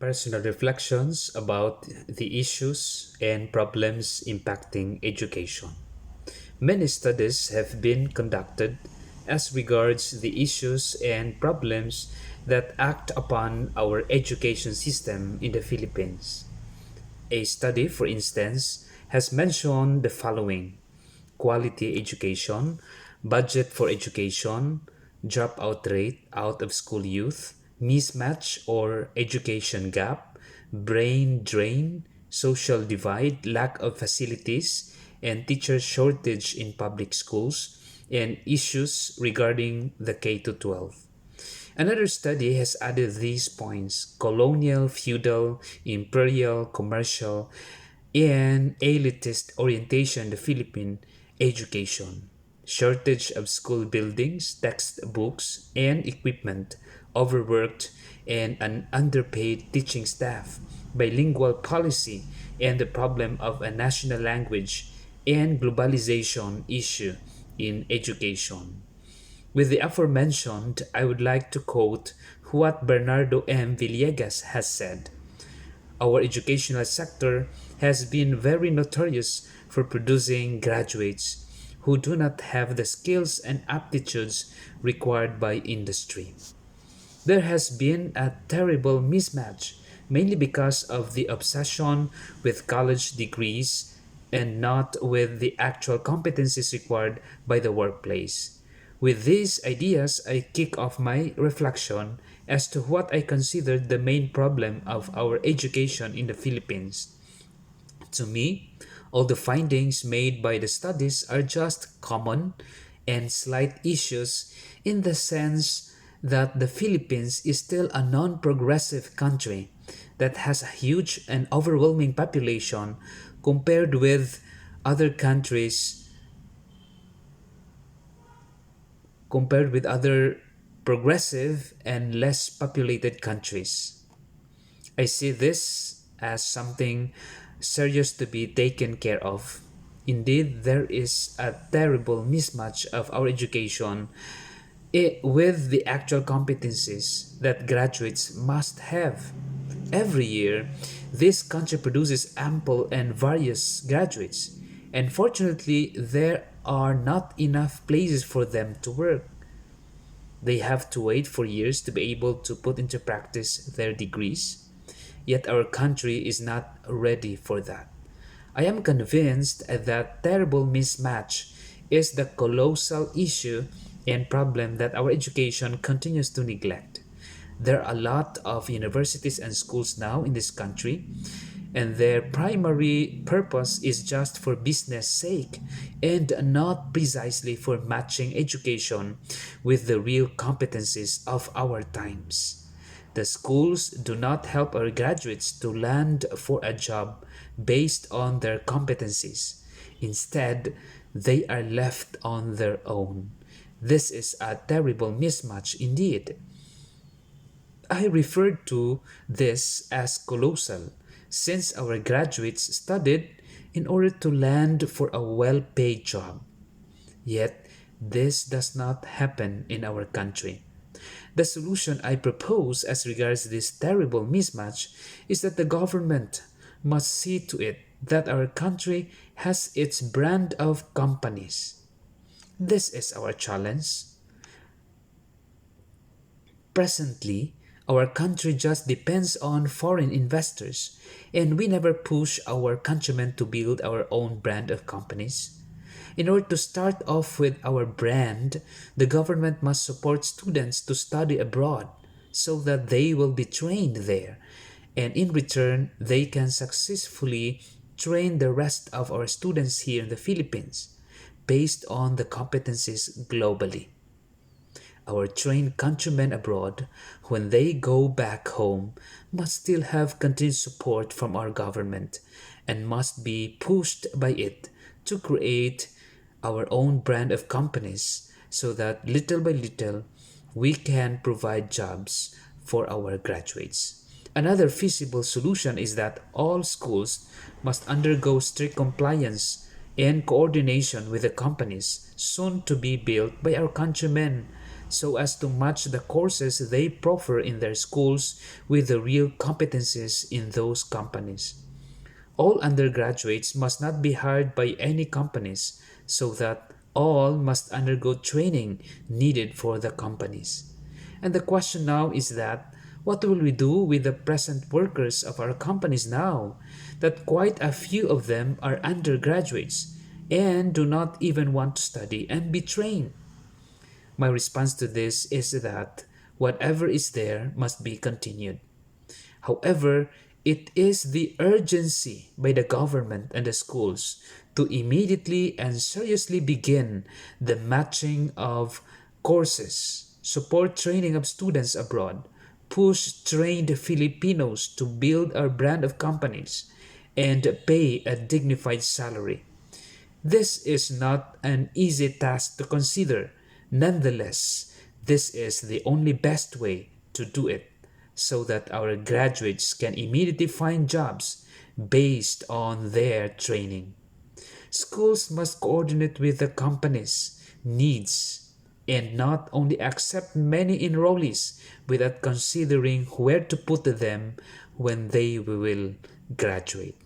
Personal reflections about the issues and problems impacting education. Many studies have been conducted as regards the issues and problems that act upon our education system in the Philippines. A study, for instance, has mentioned the following: quality education, budget for education, dropout rate out of school youth, mismatch or education gap, brain drain, social divide, lack of facilities, and teacher shortage in public schools, and issues regarding the K to 12. Another study has added these points: colonial, feudal, imperial, commercial, and elitist orientation in the Philippine education, shortage of school buildings, textbooks, and equipment, overworked and an underpaid teaching staff, bilingual policy, and the problem of a national language and globalization issue in education. With the aforementioned, I would like to quote what Bernardo M. Villegas has said. Our educational sector has been very notorious for producing graduates who do not have the skills and aptitudes required by industry. There has been a terrible mismatch, mainly because of the obsession with college degrees and not with the actual competencies required by the workplace. With these ideas, I kick off my reflection as to what I consider the main problem of our education in the Philippines. To me, all the findings made by the studies are just common and slight issues in the sense that the Philippines is still a non progressive country that has a huge and overwhelming population compared with other countries, compared with other progressive and less populated countries. I see this as something serious to be taken care of. Indeed, there is a terrible mismatch of our education with the actual competencies that graduates must have. Every year, this country produces ample and various graduates, and fortunately, there are not enough places for them to work. They have to wait for years to be able to put into practice their degrees. Yet our country is not ready for that. I am convinced that terrible mismatch is the colossal issue and problem that our education continues to neglect. There are a lot of universities and schools now in this country, and their primary purpose is just for business sake and not precisely for matching education with the real competencies of our times. The schools do not help our graduates to land for a job based on their competencies. Instead, they are left on their own. This is a terrible mismatch indeed. I referred to this as colossal, since our graduates studied in order to land for a well paid job. Yet, this does not happen in our country. The solution I propose as regards this terrible mismatch is that the government must see to it that our country has its brand of companies. This is our challenge. Presently, our country just depends on foreign investors, and we never push our countrymen to build our own brand of companies. In order to start off with our brand, the government must support students to study abroad so that they will be trained there, and in return, they can successfully train the rest of our students here in the Philippines based on the competencies globally. Our trained countrymen abroad, when they go back home, must still have continued support from our government and must be pushed by it to create our own brand of companies so that little by little we can provide jobs for our graduates. Another feasible solution is that all schools must undergo strict compliance and coordination with the companies soon to be built by our countrymen so as to match the courses they proffer in their schools with the real competencies in those companies. All undergraduates must not be hired by any companies, so that all must undergo training needed for the companies. And the question now is that what will we do with the present workers of our companies now, that quite a few of them are undergraduates and do not even want to study and be trained? My response to this is that whatever is there must be continued. However, it is the urgency by the government and the schools to immediately and seriously begin the matching of courses, support training of students abroad, push trained Filipinos to build our brand of companies, and pay a dignified salary. This is not an easy task to consider. Nonetheless, this is the only best way to do it so that our graduates can immediately find jobs based on their training. Schools must coordinate with the company's needs and not only accept many enrollees without considering where to put them when they will graduate.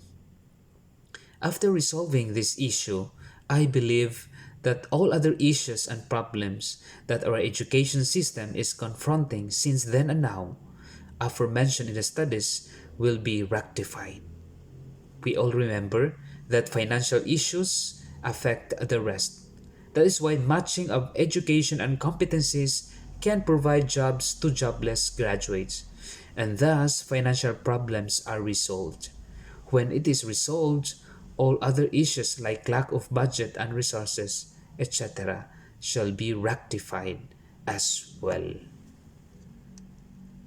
After resolving this issue, I believe that all other issues and problems that our education system is confronting since then and now, aforementioned in the studies, will be rectified. We all remember that financial issues affect the rest. That is why matching of education and competencies can provide jobs to jobless graduates, and thus financial problems are resolved. When it is resolved, all other issues like lack of budget and resources, etc., shall be rectified as well.